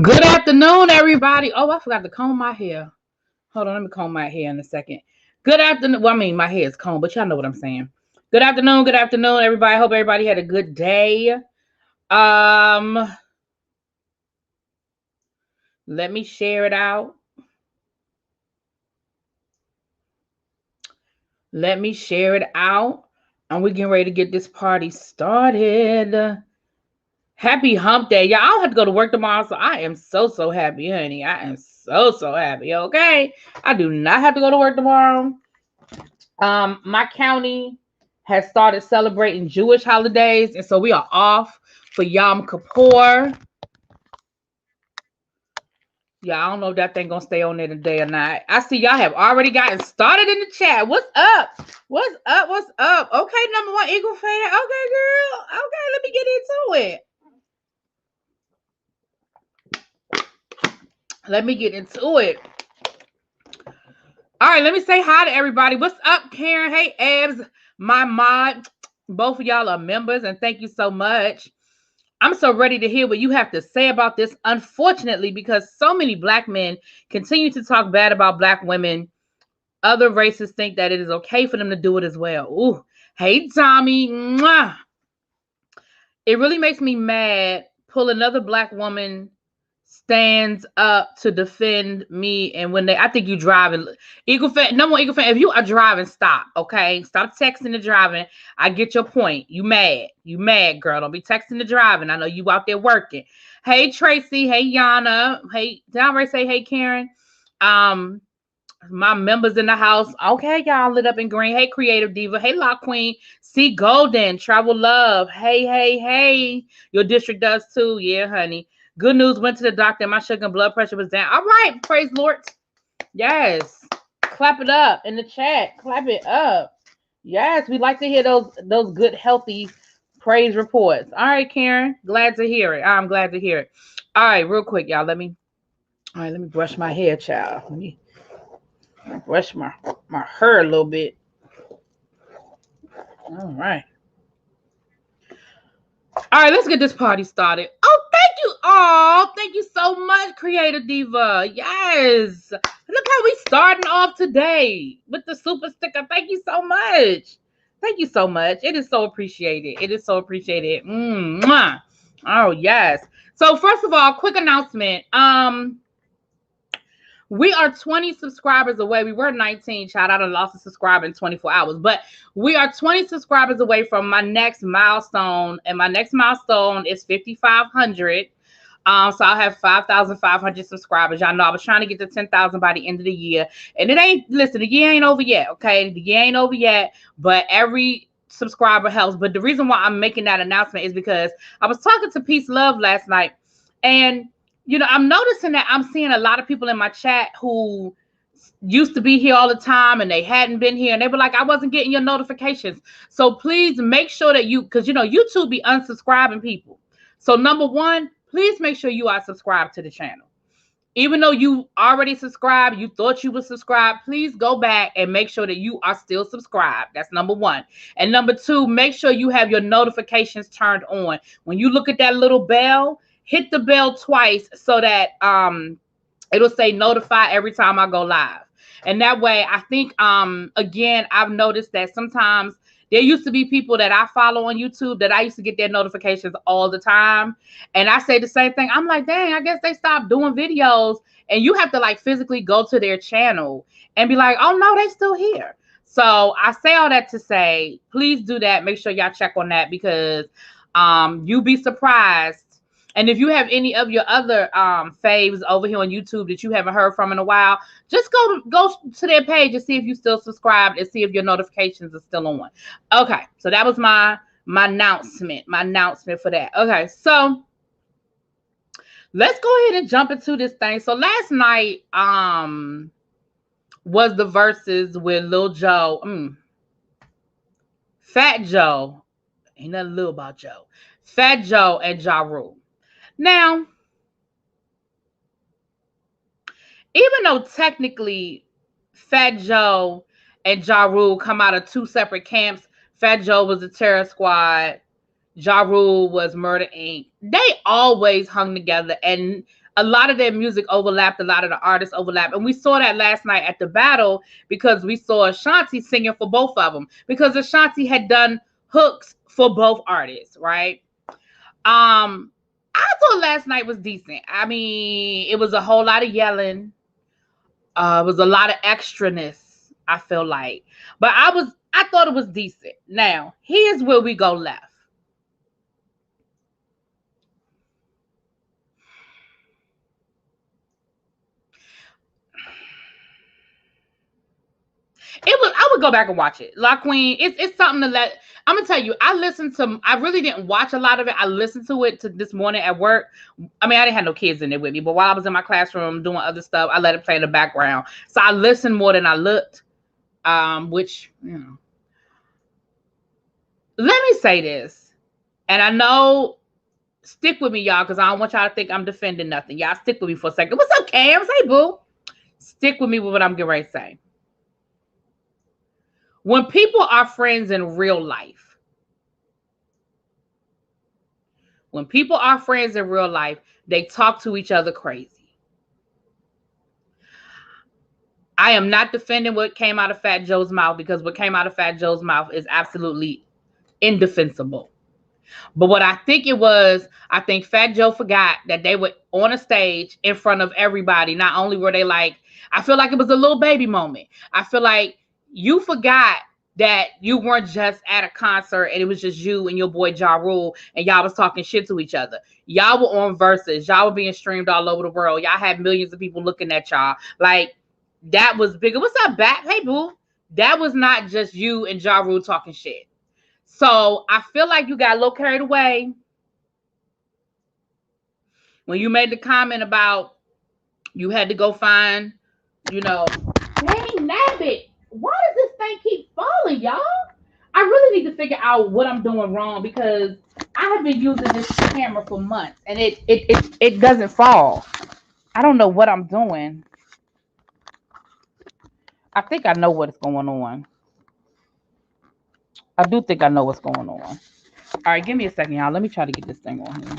Good afternoon, everybody. Oh, I forgot to comb my hair. Hold on, let me comb my hair in a second. Good afternoon. Well, I mean, my hair is combed, but y'all know what I'm saying. Good afternoon, everybody. Hope everybody had a good day. Um, Let me share it out. Let me share it out. And we're getting ready to get this party started. Happy hump day. Y'all, I don't have to go to work tomorrow, so I am so happy, honey. I am so happy, okay? I do not have to go to work tomorrow. My county has started celebrating Jewish holidays, and so we are off for Yom Kippur. Yeah, I don't know if that thing gonna stay on there today or not. I see y'all have already gotten started in the chat. What's up? What's up? What's up? Okay, number one Eagle fan. Okay, girl. Okay, let me get into it. Let me get into it. All right, let me say hi to everybody. What's up, Karen? Hey, Ebs, my mod. Both of y'all are members, and thank you so much. I'm so ready to hear what you have to say about this, unfortunately, because so many Black men continue to talk bad about Black women. Other races think that it is okay for them to do it as well. Ooh, hey, Tommy. Mwah. It really makes me mad. Pull another Black woman stands up to defend me, and when I think you driving. Eagle fan, number one Eagle fan, if you are driving, stop, okay? Stop texting and driving. I get your point. You mad, girl. Don't be texting and driving. I know you out there working. Hey, Tracy. Hey, Yana. Hey, did I already say hey, Karen? My members in the house. Okay, y'all lit up in green. Hey, Creative Diva. Hey, Lock Queen. See Golden. Travel Love. Hey. Your district does too. Yeah, honey. Good news. Went to the doctor. My sugar and blood pressure was down. All right. Praise Lord. Yes. Clap it up in the chat. Clap it up. Yes. We like to hear those good, healthy praise reports. All right, Karen. Glad to hear it. I'm glad to hear it. All right. Real quick, y'all. Let me brush my hair, child. Let me brush my hair a little bit. All right. All right, let's get this party started. Oh, thank you. Oh, thank you so much, Creator Diva. Yes. Look how we starting off today with the super sticker. Thank you so much. Thank you so much. It is so appreciated. It is so appreciated. Mwah. Oh, yes. So first of all, quick announcement. We are 20 subscribers away. We were 19, child. I done lost a subscriber in 24 hours. But we are 20 subscribers away from my next milestone. And my next milestone is 5,500. So I'll have 5,500 subscribers. Y'all know I was trying to get to 10,000 by the end of the year. And listen, the year ain't over yet, okay? The year ain't over yet. But every subscriber helps. But the reason why I'm making that announcement is because I was talking to Peace Love last night. And I'm noticing that I'm seeing a lot of people in my chat who used to be here all the time and they hadn't been here, and they were like, I wasn't getting your notifications. So please make sure that because YouTube be unsubscribing people. So number one, please make sure you are subscribed to the channel. Even though you already subscribed, you thought you were subscribed, please go back and make sure that you are still subscribed. That's number one. And number two, make sure you have your notifications turned on. When you look at that little bell, hit the bell twice so that it'll say notify every time I go live. And that way, I think, again, I've noticed that sometimes there used to be people that I follow on YouTube that I used to get their notifications all the time. And I say the same thing. I'm like, dang, I guess they stopped doing videos. And you have to like physically go to their channel and be like, oh, no, they still here. So I say all that to say, please do that. Make sure y'all check on that because you'll be surprised. And if you have any of your other faves over here on YouTube that you haven't heard from in a while, just go to their page and see if you still subscribed and see if your notifications are still on. Okay, so that was my announcement for that. Okay, so let's go ahead and jump into this thing. So last night was the Verzuz with Lil Joe, Fat Joe. Ain't nothing little about Joe. Fat Joe and Ja Rule. Now, even though technically Fat Joe and Ja Rule come out of two separate camps, Fat Joe was the Terror Squad, Ja Rule was Murder Inc. They always hung together. And a lot of their music overlapped, a lot of the artists overlapped. And we saw that last night at the battle because we saw Ashanti singing for both of them because Ashanti had done hooks for both artists, right? I thought last night was decent. I mean, it was a whole lot of yelling. It was a lot of extraness, I feel like. But I thought it was decent. Now, here's where we go left. I would go back and watch it. La Queen, it's something to let. I'm gonna tell you, I really didn't watch a lot of it. I listened to it this morning at work. I mean, I didn't have no kids in it with me, but while I was in my classroom doing other stuff, I let it play in the background. So I listened more than I looked. Which, you know. Let me say this, and I know, stick with me, y'all, because I don't want y'all to think I'm defending nothing. Y'all stick with me for a second. What's up, Cam? Say boo. Stick with me with what I'm getting ready to say. When people are friends in real life, they talk to each other crazy. I am not defending what came out of Fat Joe's mouth because what came out of Fat Joe's mouth is absolutely indefensible. But what I think it was, I think Fat Joe forgot that they were on a stage in front of everybody. Not only were they like, I feel like it was a little baby moment. I feel like you forgot that you weren't just at a concert and it was just you and your boy Ja Rule and y'all was talking shit to each other. Y'all were on Verzuz. Y'all were being streamed all over the world. Y'all had millions of people looking at y'all. Like, that was bigger. What's up, Bat? Hey, boo. That was not just you and Ja Rule talking shit. So I feel like you got a little carried away when you made the comment about you had to go find, dang nabbit. Why does this thing keep falling, y'all? I really need to figure out what I'm doing wrong because I have been using this camera for months and it doesn't fall. I don't know what I'm doing. I think I know what's going on. I do think I know what's going on. All right, give me a second, y'all. Let me try to get this thing on here.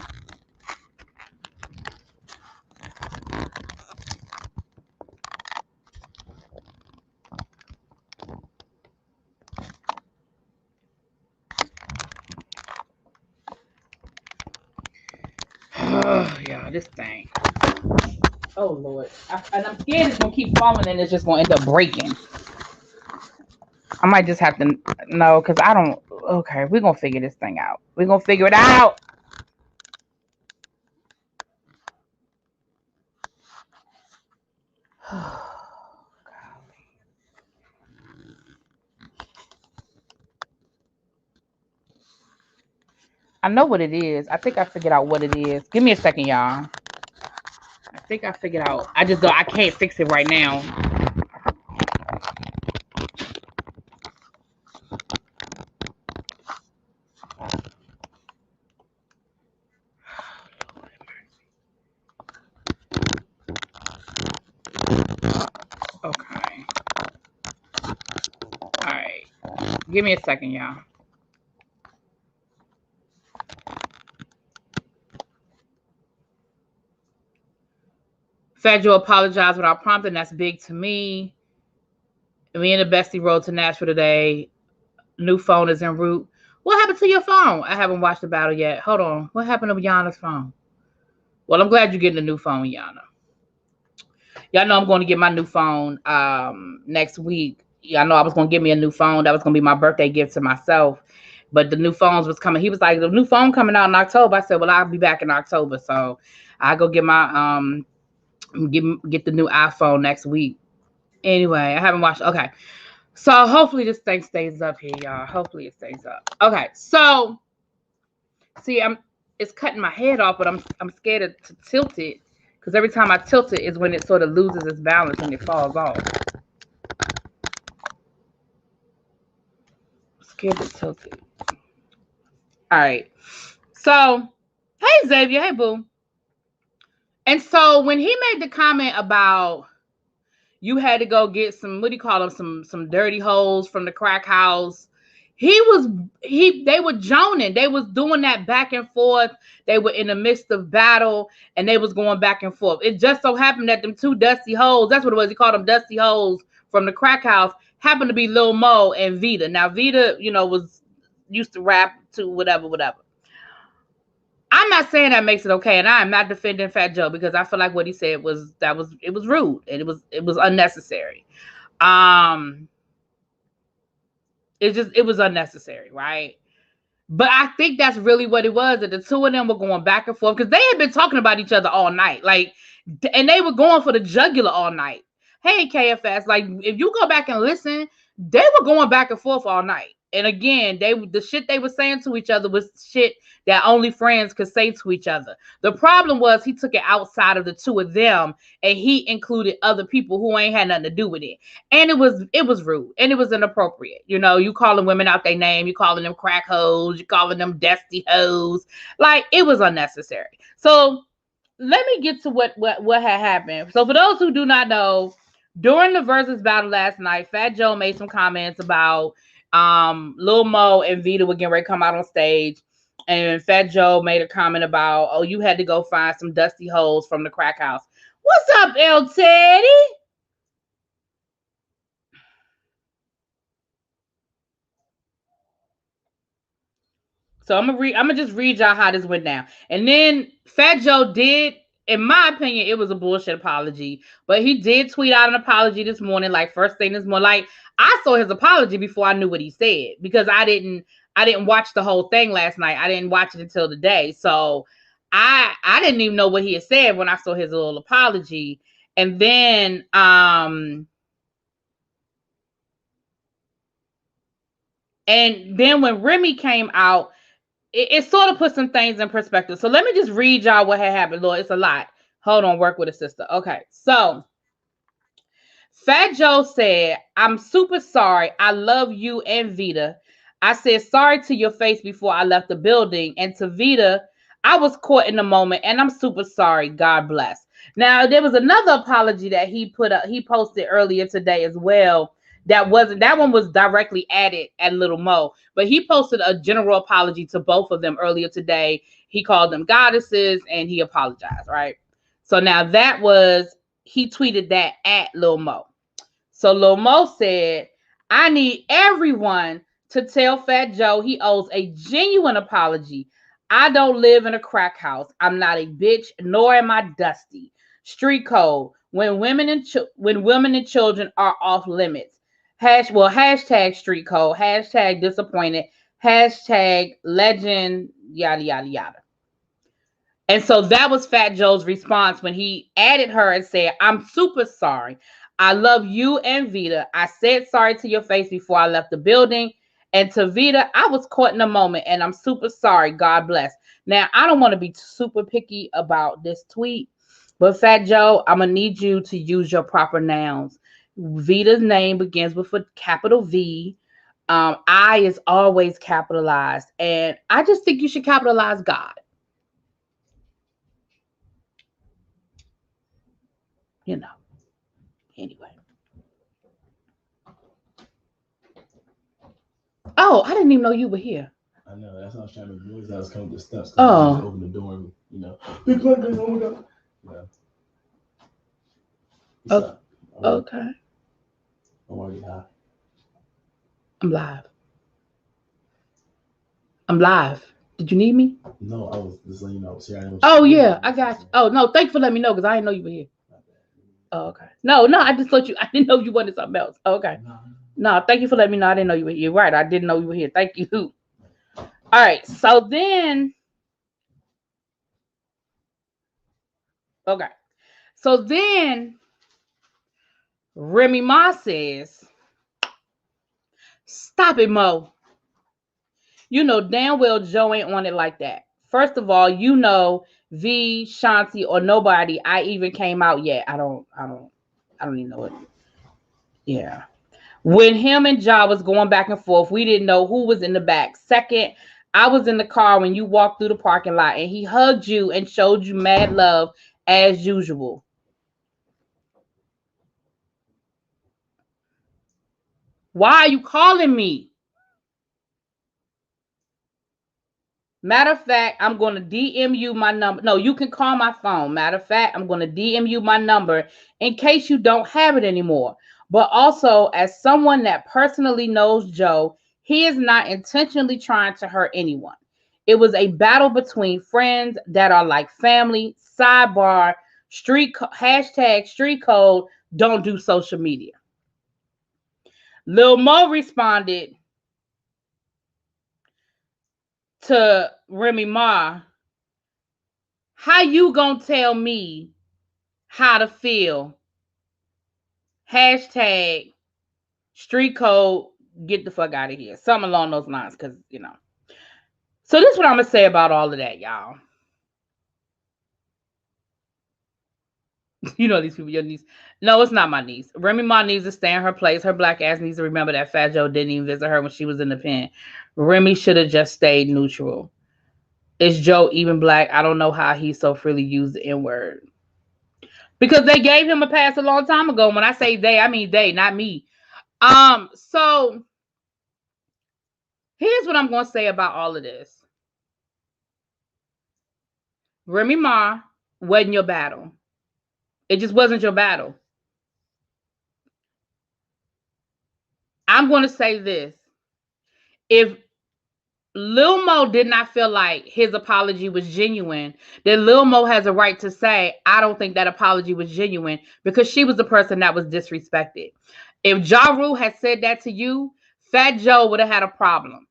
Yeah, this thing. Oh Lord, and I'm scared it's gonna keep falling and it's just gonna end up breaking. I might just have to no, because I don't. Okay, we're gonna figure this thing out. We're gonna figure it out. I know what it is. I think I figured out what it is. Give me a second, y'all. I think I figured out. I just don't. I can't fix it right now. Okay. All right. Give me a second, y'all. Fat Joe apologized without prompting. That's big to me. Me and the bestie rode to Nashville today. New phone is en route. What happened to your phone? I haven't watched the battle yet. Hold on. What happened to Yana's phone? Well, I'm glad you're getting a new phone, Yana. Y'all know I'm going to get my new phone next week. Y'all know I was going to get me a new phone. That was going to be my birthday gift to myself. But the new phones was coming. He was like, the new phone coming out in October. I said, well, I'll be back in October. So I'll go get my get the new iPhone next week. Anyway, I haven't watched. Okay. So hopefully this thing stays up here, y'all. Hopefully it stays up. Okay. So see, it's cutting my head off, but I'm scared to tilt it because every time I tilt it is when it sort of loses its balance and it falls off. I'm scared to tilt it. All right. So, hey Xavier, hey boo. And so when he made the comment about you had to go get some, what do you call them, some dirty hoes from the crack house, they were joning. They was doing that back and forth. They were in the midst of battle and they was going back and forth. It just so happened that them two dusty hoes, that's what it was. He called them dusty hoes from the crack house, happened to be Lil Mo and Vita. Now Vita, was used to rap to whatever. I'm not saying that makes it okay, and I am not defending Fat Joe because I feel like what he said was rude and it was unnecessary. It was unnecessary, right? But I think that's really what it was, that the two of them were going back and forth because they had been talking about each other all night, and they were going for the jugular all night. Hey, KFS, if you go back and listen, they were going back and forth all night. And again, the shit they were saying to each other was shit that only friends could say to each other. The problem was he took it outside of the two of them and he included other people who ain't had nothing to do with it. And it was rude and it was inappropriate. You calling women out their name, you calling them crack hoes, you calling them dusty hoes. It was unnecessary. So let me get to what had happened. So for those who do not know, during the Verzuz battle last night, Fat Joe made some comments about Lil Mo and Vita were getting ready to come out on stage, and Fat Joe made a comment about, oh, you had to go find some dusty hoes from the crack house. What's up, L Teddy? So I'm gonna just read y'all how this went down. And then Fat Joe did, in my opinion, it was a bullshit apology, but he did tweet out an apology this morning, first thing this morning. I saw his apology before I knew what he said because I didn't watch the whole thing last night. I didn't watch it until today. So I didn't even know what he had said when I saw his little apology. And then when Remy came out, it sort of put some things in perspective. So let me just read y'all what had happened. Lord, it's a lot. Hold on, work with a sister. Okay, so Fat Joe said, I'm super sorry. I love you and Vita. I said sorry to your face before I left the building. And to Vita, I was caught in the moment and I'm super sorry. God bless. Now, there was another apology that he posted earlier today as well. That one was directly added at Little Mo, but he posted a general apology to both of them earlier today. He called them goddesses and he apologized, right? So now he tweeted that at Lil Mo. So Lil Mo said, I need everyone to tell Fat Joe he owes a genuine apology. I don't live in a crack house. I'm not a bitch, nor am I dusty. Street code. When women and children are off limits. Hashtag street code. Hashtag disappointed. Hashtag legend. Yada yada yada. And so that was Fat Joe's response when he added her and said, I'm super sorry. I love you and Vita. I said sorry to your face before I left the building. And to Vita, I was caught in a moment and I'm super sorry. God bless. Now, I don't want to be super picky about this tweet, but Fat Joe, I'm going to need you to use your proper nouns. Vita's name begins with a capital V. I is always capitalized. And I just think you should capitalize God. Anyway. Oh, I didn't even know you were here. I know. That's how I was trying to make noise. I was coming to the steps. Oh. I open the door and, big black man, oh my God. Yeah. Okay. I'm already high. I'm live. Did you need me? No, I was just letting you know I was here. Oh, yeah. I got you. Oh, no. Thanks for letting me know because I didn't know you were here. Oh, okay. No, I just thought I didn't know you wanted something else. Oh, okay. No, thank you for letting me know. I didn't know you were here. You're right. I didn't know you were here. Thank you. All right. So then. Okay. So then Remy Ma says, stop it, Mo. You know damn well Joe ain't on it like that. First of all, V, Shanti, or nobody I even came out yet. I don't even know it. Yeah. When him and Ja was going back and forth, we didn't know who was in the back. Second, I was in the car when you walked through the parking lot and he hugged you and showed you mad love as usual. Why are you calling me? Matter of fact, I'm going to DM you my number. No, you can call my phone. Matter of fact, I'm going to DM you my number in case you don't have it anymore. But also, as someone that personally knows Joe, he is not intentionally trying to hurt anyone. It was a battle between friends that are like family. Sidebar, hashtag street code, don't do social media. Lil Mo responded to Remy Ma, how you gonna tell me how to feel? Hashtag street code, get the fuck out of here. Something along those lines, because, you know. So this is what I'm gonna say about all of that, y'all. You know these people, your niece. No, it's not my niece. Remy Ma needs to stay in her place. Her black ass needs to remember that Fat Joe didn't even visit her when she was in the pen. Remy should have just stayed neutral. Is Joe even black? I don't know how he so freely used the N-word. Because they gave him a pass a long time ago. When I say they, I mean they, not me. So here's what I'm going to say about all of this. Remy Ma wasn't your battle. It just wasn't your battle. I'm going to say this. If Lil Mo did not feel like his apology was genuine, then Lil Mo has a right to say, I don't think that apology was genuine, because she was the person that was disrespected. If Ja Rule had said that to you, Fat Joe would have had a problem.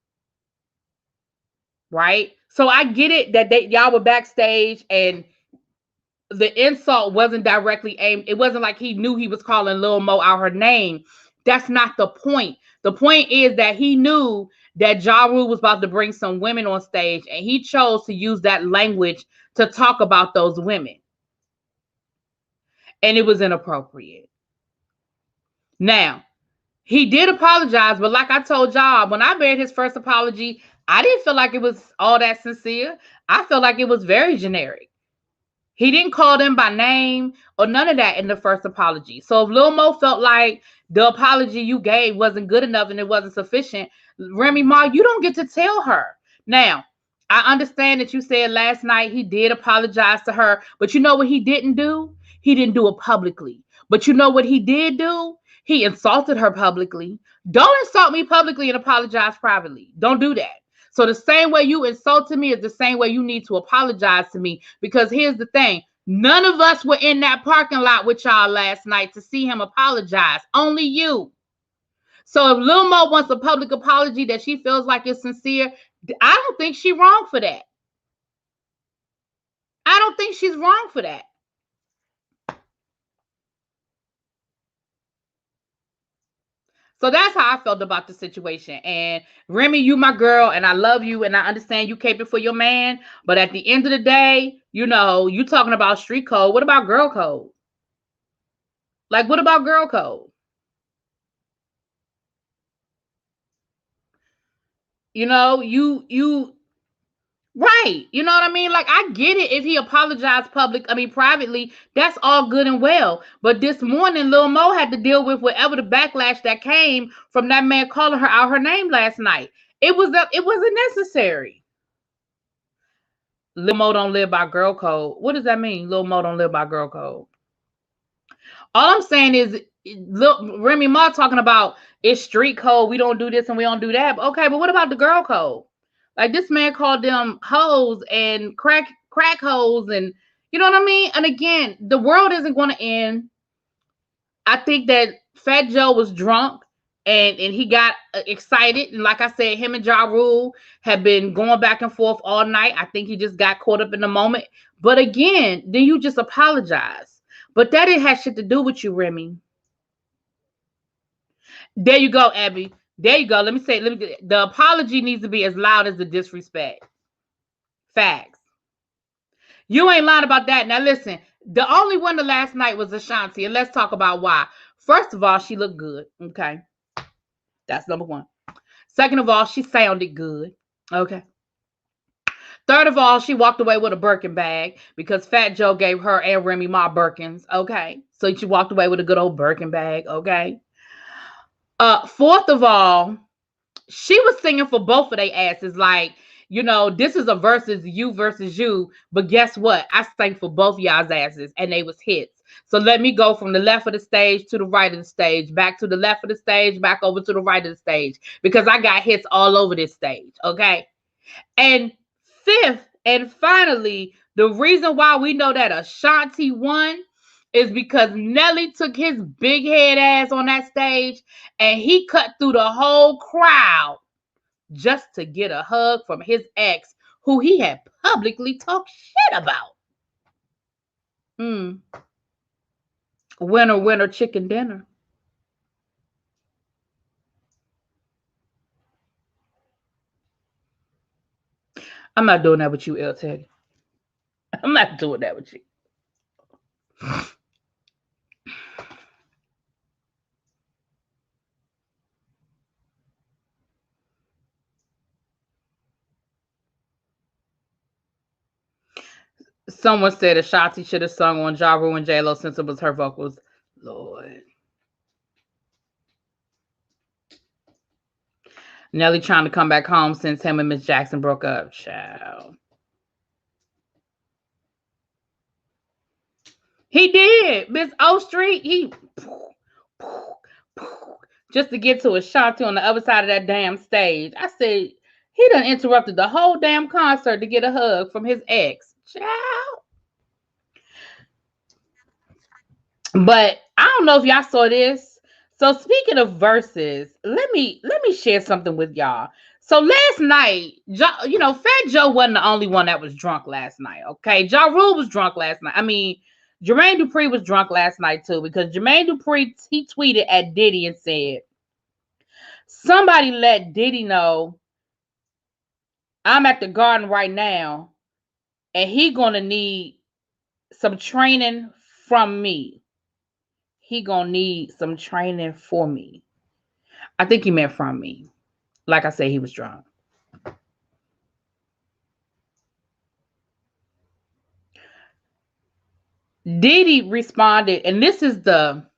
Right? So I get it that y'all were backstage and the insult wasn't directly aimed. It wasn't like he knew he was calling Lil Mo out her name. That's not the point. The point is that he knew that Ja Rule was about to bring some women on stage, and he chose to use that language to talk about those women. And it was inappropriate. Now, he did apologize, but like I told y'all, when I read his first apology, I didn't feel like it was all that sincere. I felt like it was very generic. He didn't call them by name or none of that in the first apology. So if Lil Mo felt like the apology you gave wasn't good enough and it wasn't sufficient, Remy Ma, you don't get to tell her. Now, I understand that you said last night he did apologize to her, but you know what he didn't do? He didn't do it publicly. But you know what he did do? He insulted her publicly. Don't insult me publicly and apologize privately. Don't do that. So the same way you insulted me is the same way you need to apologize to me. Because here's the thing. None of us were in that parking lot with y'all last night to see him apologize. Only you. So if Lil Mo wants a public apology that she feels like is sincere, I don't think she's wrong for that. I don't think she's wrong for that. So that's how I felt about the situation. And Remy, you my girl, and I love you, and I understand you caping for your man. But at the end of the day, you know, you talking about street code. What about girl code? Like, what about girl code? You know, right. You know what I mean? Like, I get it if he apologized privately, that's all good and well. But this morning, Lil Mo had to deal with whatever the backlash that came from that man calling her out her name last night. It wasn't necessary. Lil Mo don't live by girl code. What does that mean? Lil Mo don't live by girl code. All I'm saying is, look, Remy Ma talking about it's street code. We don't do this and we don't do that. Okay, but what about the girl code? Like, this man called them hoes and crack hoes, and you know what I mean? And again, the world isn't going to end. I think that Fat Joe was drunk and he got excited. And like I said, him and Ja Rule have been going back and forth all night. I think he just got caught up in the moment. But again, then you just apologize. But that didn't have shit to do with you, Remy. There you go, Abby. There you go. The apology needs to be as loud as the disrespect. Facts. You ain't lying about that. Now listen, the only winner last night was Ashanti, and let's talk about why. First of all, she looked good. Okay. That's number one. Second of all, she sounded good. Okay. Third of all, she walked away with a Birkin bag because Fat Joe gave her and Remy Ma Birkins. Okay. So she walked away with a good old Birkin bag. Okay. Fourth of all, she was singing for both of their asses. Like, you know, this is a versus you versus you. But guess what? I sang for both y'all's asses and they was hits. So let me go from the left of the stage to the right of the stage, back to the left of the stage, back over to the right of the stage, because I got hits all over this stage. Okay. And fifth and finally, the reason why we know that Ashanti won is because Nelly took his big head ass on that stage and he cut through the whole crowd just to get a hug from his ex, who he had publicly talked shit about. Winner, winner, chicken dinner. I'm not doing that with you, El Teddy. I'm not doing that with you. Someone said Ashanti should have sung on Ja Rule and J-Lo since it was her vocals. Lord. Nelly trying to come back home since him and Miss Jackson broke up. Child. He did. Miss O Street, he just to get to Ashanti on the other side of that damn stage. I said, he done interrupted the whole damn concert to get a hug from his ex. Child. But I don't know if y'all saw this. So speaking of verses, let me share something with y'all. So last night, you know, Fat Joe wasn't the only one that was drunk last night. Okay, Ja Rule was drunk last night. I mean, Jermaine Dupri was drunk last night too, because Jermaine Dupri, he tweeted at Diddy and said, "Somebody let Diddy know I'm at the Garden right now, and he gonna need some training from me. He gonna need some training for me." I think he meant from me. Like I said, he was drunk. Diddy responded, and this is the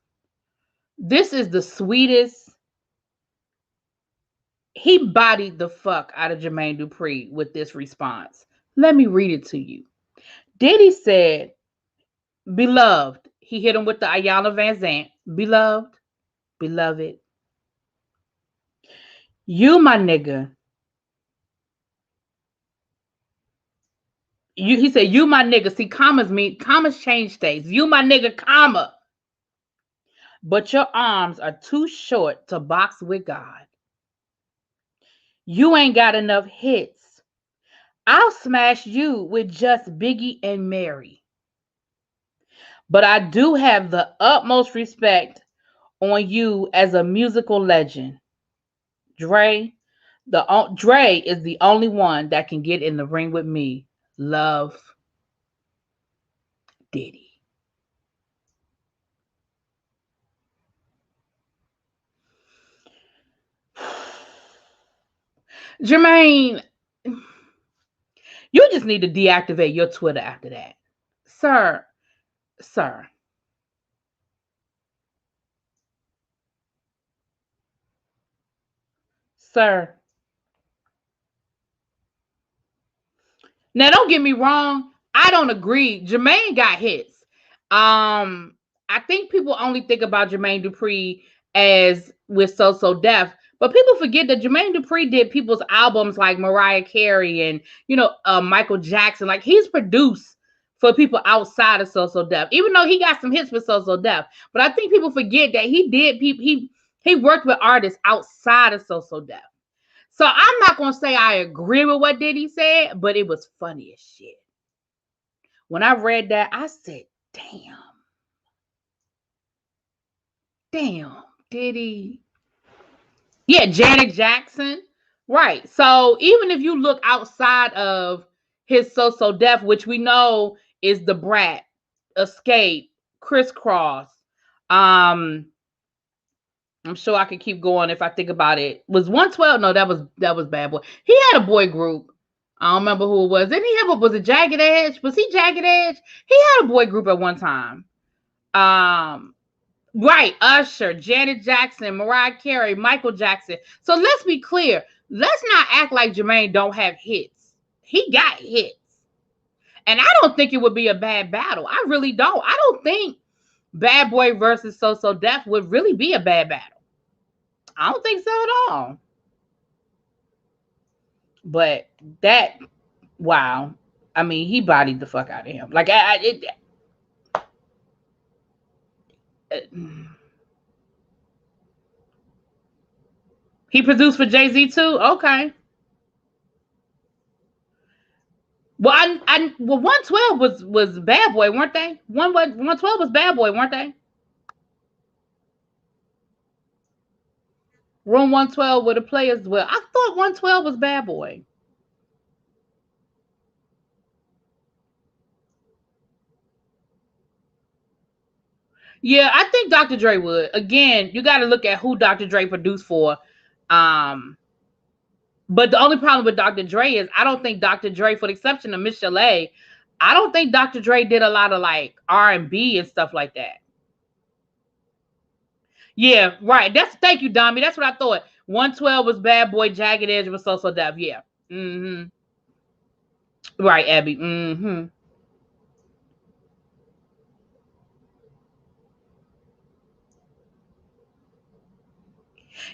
sweetest. He bodied the fuck out of Jermaine Dupri with this response. Let me read it to you. Diddy said, "Beloved," he hit him with the Ayala Van Zant. "Beloved, beloved, you my nigga. He said, you my nigga." See, commas change states. "You my nigga, comma. But your arms are too short to box with God. You ain't got enough hits. I'll smash you with just Biggie and Mary. But I do have the utmost respect on you as a musical legend. Dre is the only one that can get in the ring with me. Love, Diddy." Jermaine, you just need to deactivate your Twitter after that. Sir. Now, don't get me wrong. I don't agree. Jermaine got hits. I think people only think about Jermaine Dupri as with So Def, but people forget that Jermaine Dupri did people's albums like Mariah Carey and, you know, Michael Jackson. Like, he's produced for people outside of So Def, even though he got some hits with So Def. But I think people forget that he worked with artists outside of So Def. So I'm not going to say I agree with what Diddy said, but it was funny as shit. When I read that, I said, damn, Diddy. Yeah, Janet Jackson. Right. So even if you look outside of his So Def, which we know is The Brat, Escape, Crisscross, I'm sure I could keep going if I think about it. Was 112? No, that was Bad Boy. He had a boy group. I don't remember who it was. Didn't he have was it Jagged Edge? Was he Jagged Edge? He had a boy group at one time. Right. Usher, Janet Jackson, Mariah Carey, Michael Jackson. So let's be clear. Let's not act like Jermaine don't have hits. he got hits. And I don't think it would be a bad battle. I really don't. I don't think Bad Boy versus So Def would really be a bad battle. I don't think so at all. But that, wow. I mean, he bodied the fuck out of him. Like, he produced for Jay-Z too? Okay. Well, 112 was Bad Boy, weren't they? 112 was Bad Boy, weren't they? Room 112 were the players. Well, I thought 112 was Bad Boy. Yeah, I think Dr. Dre would. Again, you got to look at who Dr. Dre produced for. But the only problem with Dr. Dre is I don't think Dr. Dre, for the exception of Miss Chalet, I don't think Dr. Dre did a lot of like R&B and stuff like that. Yeah, right. Thank you, Dami. That's what I thought. 112 was Bad Boy, Jagged Edge was So Def. Yeah. Mm-hmm. Right, Abby. Mm-hmm.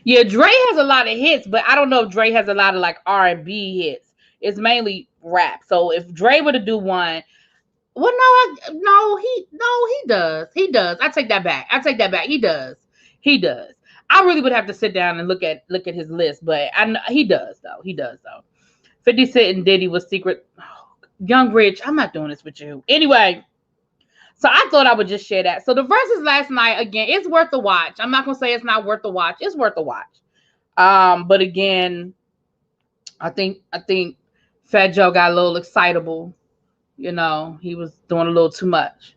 Yeah, Dre has a lot of hits, but I don't know if Dre has a lot of like R&B hits. It's mainly rap. So if Dre were to do one, well, he does. He does. I take that back. He does. He does. I really would have to sit down and look at his list, but he does though. 50 Cent and Diddy was secret. Oh, Young Rich, I'm not doing this with you. Anyway, so I thought I would just share that. So the verses last night, again, it's worth a watch. I'm not gonna say it's not worth a watch. It's worth a watch. But again, I think Fat Joe got a little excitable. You know, he was doing a little too much.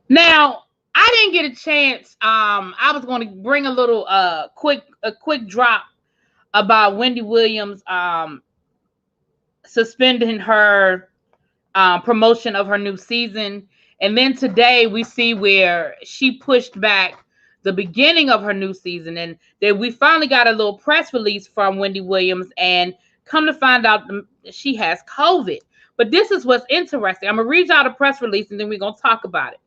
Now, I didn't get a chance. I was going to bring a little quick drop about Wendy Williams suspending her promotion of her new season. And then today we see where she pushed back the beginning of her new season, and that we finally got a little press release from Wendy Williams, and come to find out she has COVID. But this is what's interesting. I'm going to read y'all the press release and then we're going to talk about it.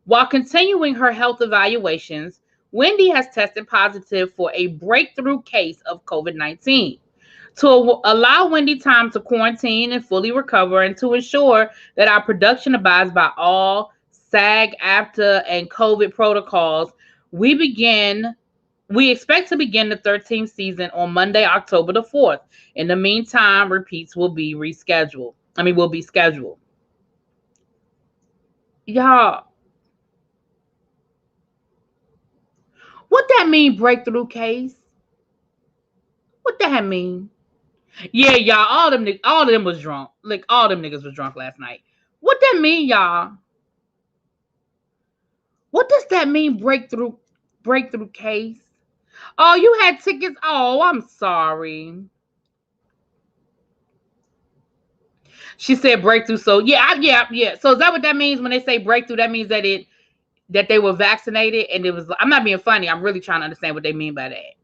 While continuing her health evaluations, Wendy has tested positive for a breakthrough case of COVID-19. To allow Wendy time to quarantine and fully recover, and to ensure that our production abides by all SAG, AFTA, and COVID protocols, we expect to begin the 13th season on Monday, October the 4th. In the meantime, repeats will be scheduled. Y'all, what that mean, breakthrough case? What that mean? Yeah, y'all, all of them was drunk. Like, all them niggas was drunk last night. What that mean, y'all? What does that mean, breakthrough case? Oh, you had tickets. Oh, I'm sorry. She said breakthrough. So yeah. So is that what that means when they say breakthrough? That means that they were vaccinated, and it was. I'm not being funny. I'm really trying to understand what they mean by that.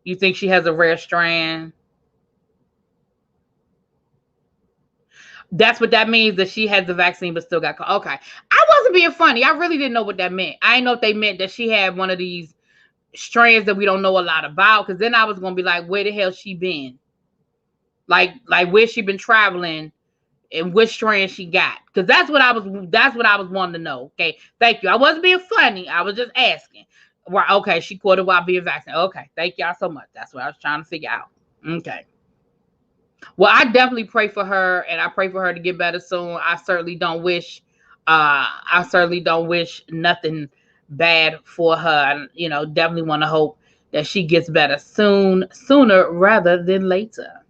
You think she has a rare strand? That's what that means, that she has the vaccine but still got COVID. Okay. I wasn't being funny. I really didn't know what that meant. I didn't know if they meant that she had one of these strands that we don't know a lot about, because then I was gonna be like, where the hell she been? Like where she been traveling and which strand she got? Because that's what I was wanting to know. Okay, thank you. I wasn't being funny. I was just asking. Right, okay, she caught it while being vaccinated. Okay, thank y'all so much. That's what I was trying to figure out. Okay. Well, I definitely pray for her, and I pray for her to get better soon. I certainly don't wish nothing bad for her. You know, definitely want to hope that she gets better sooner rather than later.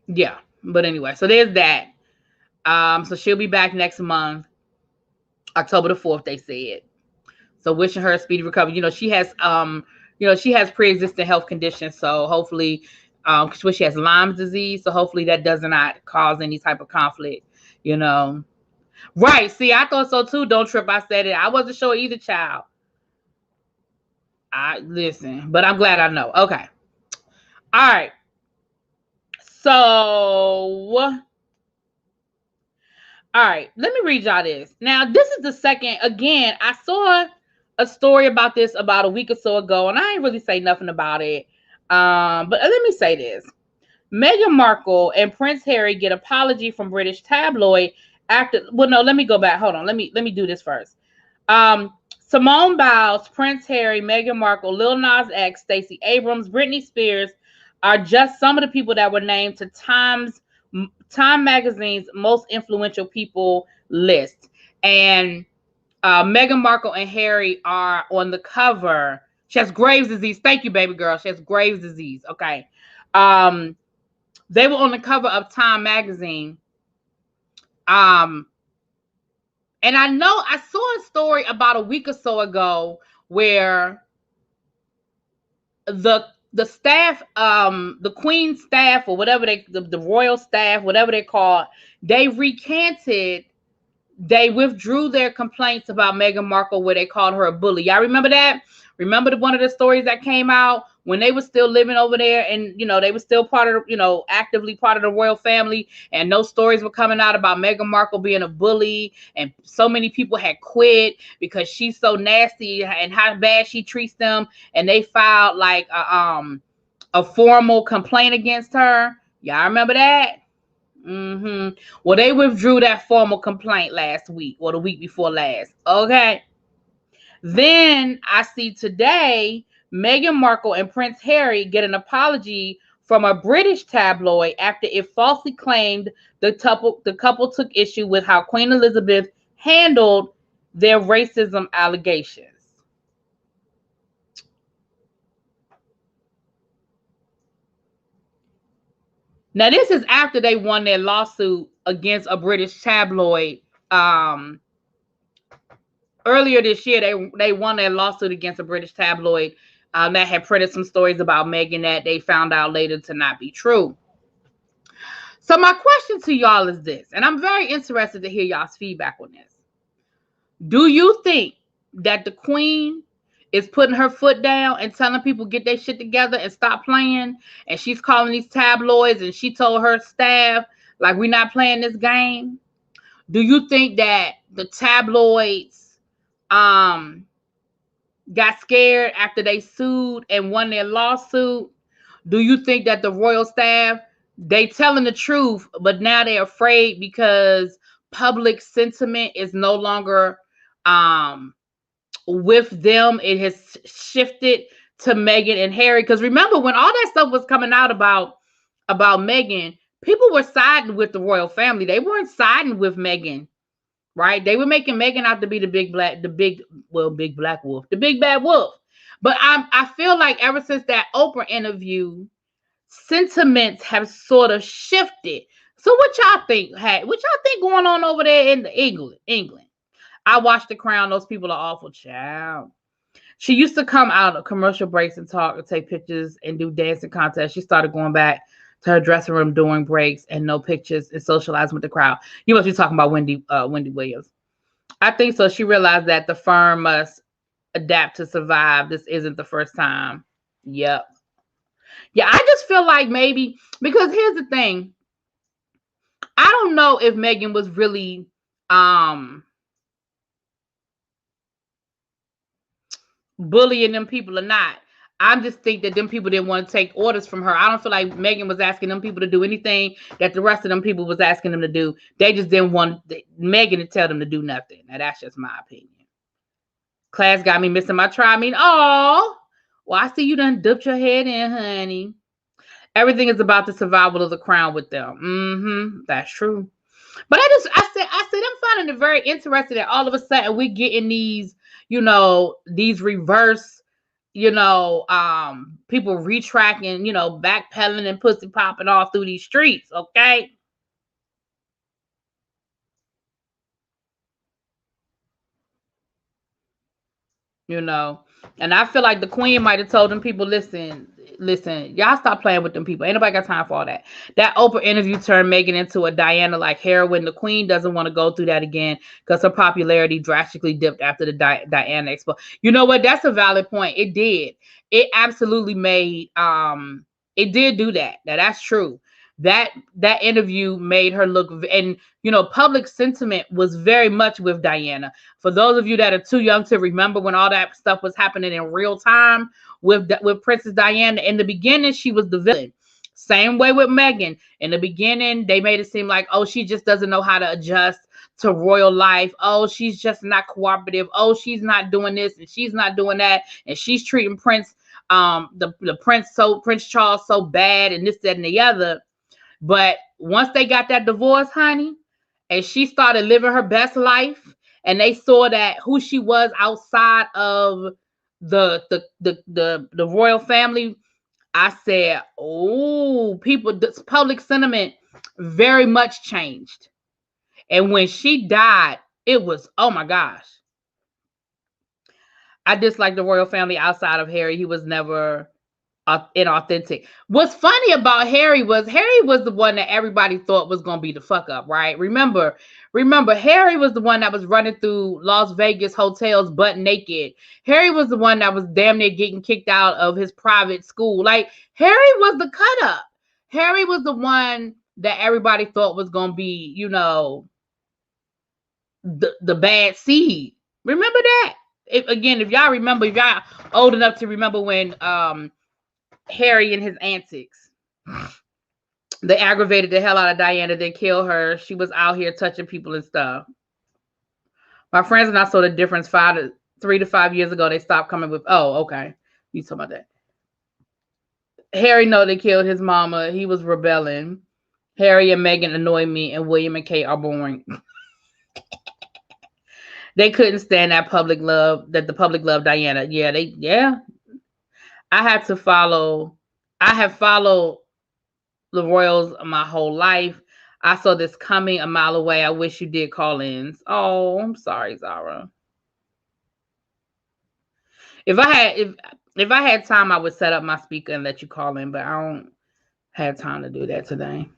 Yeah, but anyway, so there's that. So she'll be back next month, October the 4th, they said. So wishing her a speedy recovery. You know, she has pre-existing health conditions, so hopefully, she has Lyme's disease, so hopefully that does not cause any type of conflict, you know. Right. See, I thought so too. Don't trip. I said it. I wasn't sure either, child. I listen, but I'm glad I know. Okay. All right. So, all right. Let me read y'all this. Now, this is the second. Again, I saw a story about this about a week or so ago, and I ain't really say nothing about it. But let me say this. Meghan Markle and Prince Harry get apology from British tabloid after. Well, no, let me go back. Hold on. Let me do this first. Simone Biles, Prince Harry, Meghan Markle, Lil Nas X, Stacey Abrams, Britney Spears are just some of the people that were named to Time Magazine's most influential people list. And Meghan Markle and Harry are on the cover. She has Graves' disease. Thank you, baby girl. She has Graves' disease. Okay. They were on the cover of Time Magazine. And I know I saw a story about a week or so ago where the staff, the Queen staff or whatever the royal staff, whatever they call, they recanted. They withdrew their complaints about Meghan Markle where they called her a bully. Y'all remember that? Remember one of the stories that came out when they were still living over there and, they were still part of, actively part of the royal family, and no stories were coming out about Meghan Markle being a bully, and so many people had quit because she's so nasty and how bad she treats them, and they filed like a formal complaint against her. Y'all remember that? Well, they withdrew that formal complaint last week or the week before last. Okay. Then I see today Meghan Markle and Prince Harry get an apology from a British tabloid after it falsely claimed the couple took issue with how Queen Elizabeth handled their racism allegations. Now, this is after they won their lawsuit against a British tabloid. Earlier this year, they won their lawsuit against a British tabloid that had printed some stories about Meghan that they found out later to not be true. So my question to y'all is this, and I'm very interested to hear y'all's feedback on this. Do you think that the Queen is putting her foot down and telling people get their shit together and stop playing, and she's calling these tabloids, and she told her staff, like, we're not playing this game? Do you think that the tabloids got scared after they sued and won their lawsuit? Do you think that the royal staff, they telling the truth, but now they're afraid because public sentiment is no longer with them? It has shifted to Meghan and Harry. Because remember, when all that stuff was coming out about Meghan, people were siding with the royal family. They weren't siding with Meghan, right? They were making Meghan out to be the big black wolf, the big bad wolf. But I feel like ever since that Oprah interview, sentiments have sort of shifted. So what y'all think? What y'all think going on over there in England? I watched The Crown. Those people are awful, child. She used to come out of commercial breaks and talk and take pictures and do dancing contests. She started going back to her dressing room during breaks and no pictures and socializing with the crowd. You must be talking about Wendy Williams. I think so. She realized that the firm must adapt to survive. This isn't the first time. Yep. Yeah, I just feel like maybe, because here's the thing. I don't know if Meghan was really bullying them people or not. I just think that them people didn't want to take orders from her. I don't feel like Meghan was asking them people to do anything that the rest of them people was asking them to do. They just didn't want Meghan to tell them to do nothing. Now, that's just my opinion. Class got me missing my try. I mean, oh, well, I see you done dipped your head in, honey. Everything is about the survival of the crown with them. That's true. But I said, I'm finding it very interesting that all of a sudden we're getting these, these reverse, people retracting, backpedaling and pussy popping all through these streets. Okay. And I feel like the Queen might have told them people, listen, listen, y'all stop playing with them people. Ain't nobody got time for all that. That Oprah interview turned Meghan into a Diana like heroine. The queen doesn't want to go through that again because her popularity drastically dipped after the Diana expo. You know what? That's a valid point. It did. It absolutely made it did do that. Now that's true. That interview made her look, and public sentiment was very much with Diana. For those of you that are too young to remember when all that stuff was happening in real time with Princess Diana, in the beginning she was the villain. Same way with Meghan. In the beginning, they made it seem like, oh, she just doesn't know how to adjust to royal life. Oh, she's just not cooperative. Oh, she's not doing this and she's not doing that, and she's treating Prince Charles so bad, and this, that, and the other. But once they got that divorce, honey, and she started living her best life, and they saw that who she was outside of the royal family, I said, oh, this public sentiment very much changed. And when she died, it was, oh my gosh. I dislike the royal family outside of Harry. He was never inauthentic. What's funny about Harry was the one that everybody thought was going to be the fuck up, right? Remember, Harry was the one that was running through Las Vegas hotels butt naked. Harry was the one that was damn near getting kicked out of his private school. Like, Harry was the cut up. Harry was the one that everybody thought was going to be, the bad seed. Remember that? If y'all old enough to remember when Harry and his antics, they aggravated the hell out of Diana. They killed her. She was out here touching people and stuff. My friends and I saw the difference 3 to 5 years ago. They stopped coming with, oh, okay. You talking about that. Harry know they killed his mama. He was rebelling. Harry and Meghan annoy me, and William and Kate are boring. They couldn't stand that the public loved Diana. Yeah. I have followed the royals my whole life. I saw this coming a mile away. I wish you did call-ins. Oh, I'm sorry, Zara. If I had time, I would set up my speaker and let you call in, but I don't have time to do that today.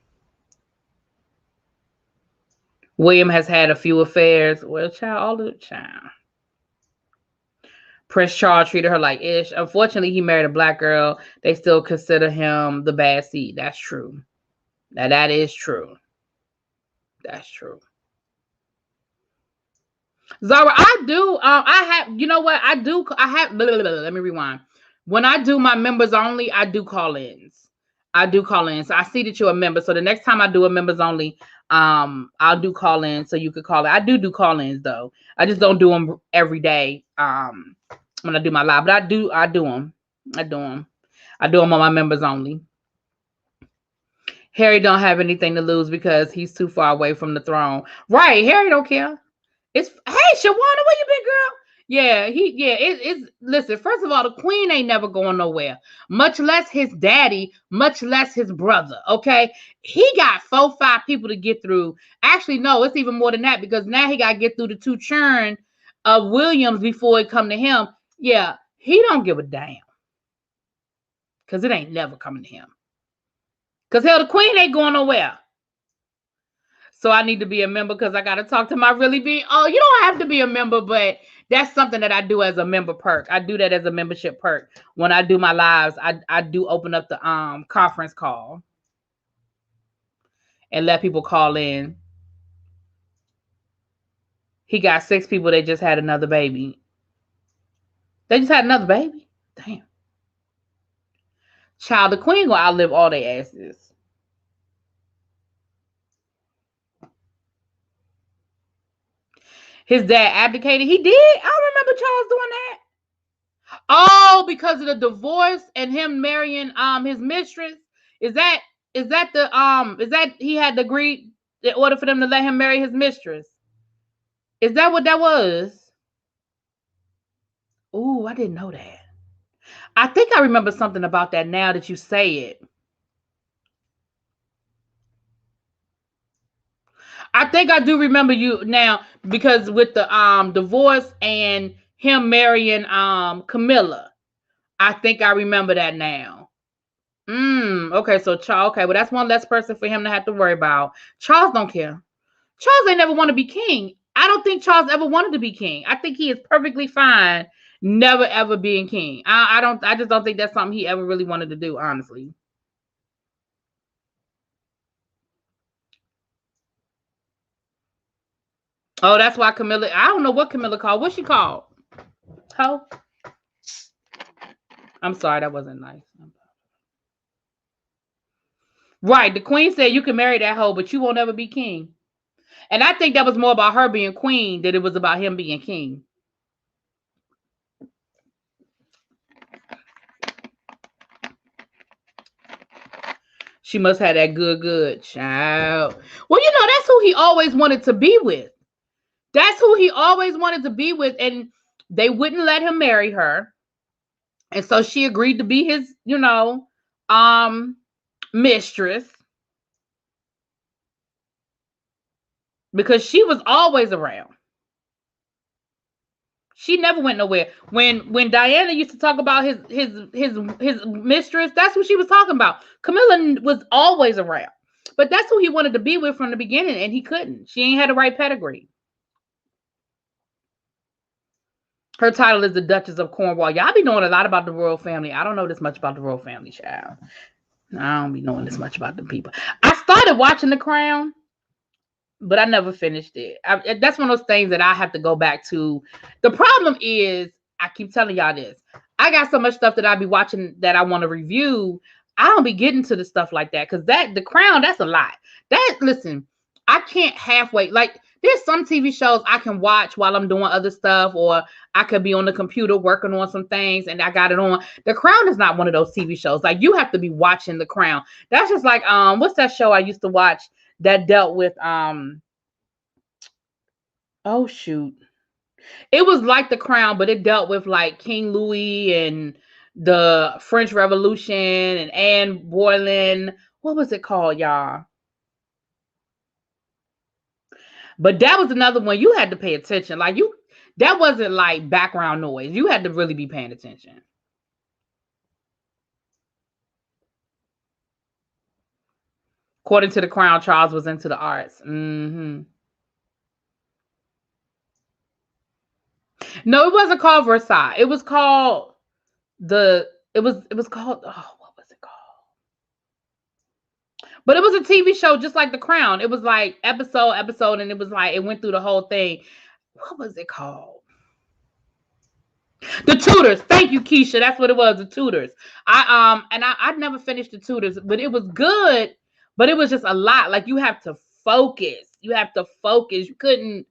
William has had a few affairs. Well, child. Prince Charles treated her like ish. Unfortunately, he married a black girl. They still consider him the bad seed. That's true. Now, that is true. That's true. Zara, I do. Let me rewind. When I do my members only, I do call-ins. So I see that you're a member. So the next time I do a members only, I'll do call-ins so you could call it. I do call-ins though. I just don't do them every day. When I do my live, but I do them. I do them on my members only. Harry don't have anything to lose because he's too far away from the throne. Right. Harry don't care. Hey, Shawana, where you been, girl? Yeah, listen, first of all, the queen ain't never going nowhere, much less his daddy, much less his brother. Okay. He got 4-5 people to get through. Actually, no, it's even more than that, because now he got to get through the 2 churn of Williams before it come to him. Yeah, he don't give a damn, because it ain't never coming to him. Because hell, the queen ain't going nowhere. So I need to be a member because I got to talk to my Oh, you don't have to be a member, but that's something that I do as a member perk. I do that as a membership perk. When I do my lives, I do open up the conference call and let people call in. He got 6 people that just had another baby. They just had another baby? Damn. Child, the queen gonna outlive all their asses. His dad abdicated. He did? I don't remember Charles doing that. Oh, because of the divorce and him marrying his mistress. Is that he had to agree in order for them to let him marry his mistress? Is that what that was? Oh, I didn't know that. I think I remember something about that now that you say it. I think I do remember you now, because with the divorce and him marrying Camilla, I think I remember that now. Okay, so Charles. Okay, well that's one less person for him to have to worry about. Charles don't care. Charles ain't never want to be king. I don't think Charles ever wanted to be king. I think he is perfectly fine never ever being king. I don't. I just don't think that's something he ever really wanted to do. Honestly. Oh, that's why Camilla. I don't know what Camilla called. What's she called? Ho. I'm sorry, that wasn't nice. Right. The queen said you can marry that hoe, but you won't ever be king. And I think that was more about her being queen than it was about him being king. She must have that good child. Well, that's who he always wanted to be with. That's who he always wanted to be with. And they wouldn't let him marry her. And so she agreed to be his, mistress. Because she was always around. She never went nowhere. When Diana used to talk about his mistress, that's what she was talking about. Camilla was always around. But that's who he wanted to be with from the beginning, and he couldn't. She ain't had the right pedigree. Her title is the Duchess of Cornwall. Y'all be knowing a lot about the royal family. I don't know this much about the royal family, child. I don't be knowing this much about them people. I started watching The Crown, but I never finished it. That's one of those things that I have to go back to. The problem is, I keep telling y'all this. I got so much stuff that I be watching that I want to review. I don't be getting to the stuff like that because The Crown, that's a lot. Listen, I can't halfway. Like, there's some TV shows I can watch while I'm doing other stuff, or I could be on the computer working on some things and I got it on. The Crown is not one of those TV shows. Like, you have to be watching The Crown. That's just like, what's that show I used to watch that dealt with, oh shoot. It was like The Crown, but it dealt with like King Louis and the French Revolution and Anne Boleyn. What was it called, y'all? But that was another one you had to pay attention. Like, that wasn't like background noise. You had to really be paying attention. According to The Crown, Charles was into the arts. No, it wasn't called Versailles. It was called it was called, what was it called? But it was a TV show just like The Crown. It was like episode, and it was like it went through the whole thing. What was it called? The Tudors. Thank you, Keisha. That's what it was. The Tudors. I'd never finished The Tudors, but it was good. But it was just a lot. Like, you have to focus. You have to focus. You couldn't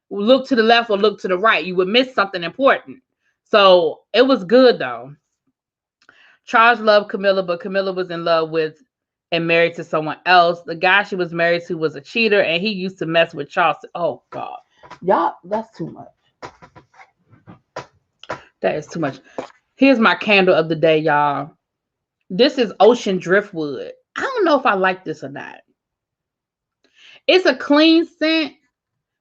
look to the left or look to the right. You would miss something important. So it was good though. Charles loved Camilla, but Camilla was in love with and married to someone else. The guy she was married to was a cheater, and he used to mess with Charles. Oh God, y'all, that's too much. That is too much. Here's my candle of the day, y'all. This is Ocean Driftwood. I don't know if I like this or not. It's a clean scent,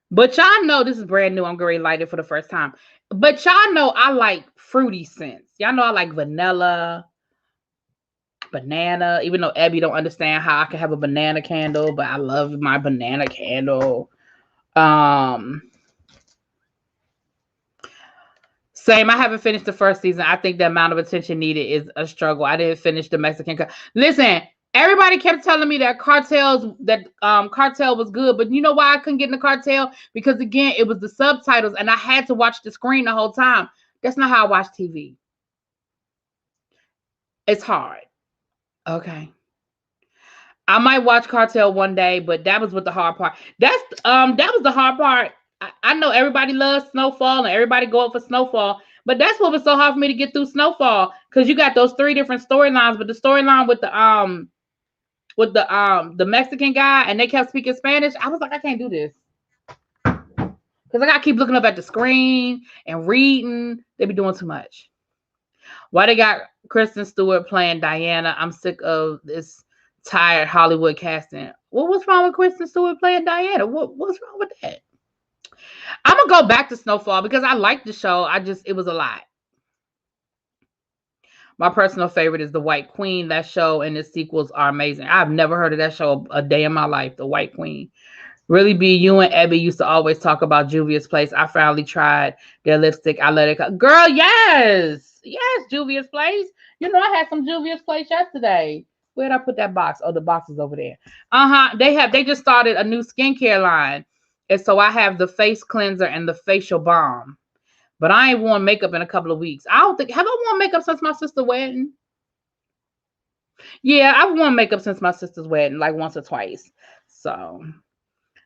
but y'all know this is brand new. I'm going to light it for the first time. But y'all know I like fruity scents. Y'all know I like vanilla, banana, even though Abby don't understand how I can have a banana candle, but I love my banana candle. Same. I haven't finished the first season. I think the amount of attention needed is a struggle. I didn't finish the Mexican. Listen, everybody kept telling me that Cartel was good, but you know why I couldn't get in the Cartel? Because again, it was the subtitles, and I had to watch the screen the whole time. That's not how I watch TV. It's hard. Okay. I might watch Cartel one day, but that was with the hard part. That was the hard part. I know everybody loves Snowfall and everybody go up for Snowfall, but that's what was so hard for me to get through Snowfall, because you got those 3 different storylines, but the storyline with the Mexican guy, and they kept speaking Spanish. I was like, I can't do this. Because I gotta keep looking up at the screen and reading. They be doing too much. Why they got Kristen Stewart playing Diana? I'm sick of this tired Hollywood casting. Well, what's wrong with Kristen Stewart playing Diana? What's wrong with that? I'm gonna go back to Snowfall because I like the show. It was a lot. My personal favorite is The White Queen. That show and its sequels are amazing. I've never heard of that show a day in my life, The White Queen. Really be you and Abby used to always talk about Juvia's Place. I finally tried their lipstick. I let it go. Girl, yes. Yes, Juvia's Place. You know, I had some Juvia's Place yesterday. Where'd I put that box? Oh, the box is over there. Uh-huh. They just started a new skincare line. And so I have the face cleanser and the facial balm. But I ain't worn makeup in a couple of weeks. I don't think, have I worn makeup since my sister's wedding? Yeah, I've worn makeup since my sister's wedding, like once or twice. So,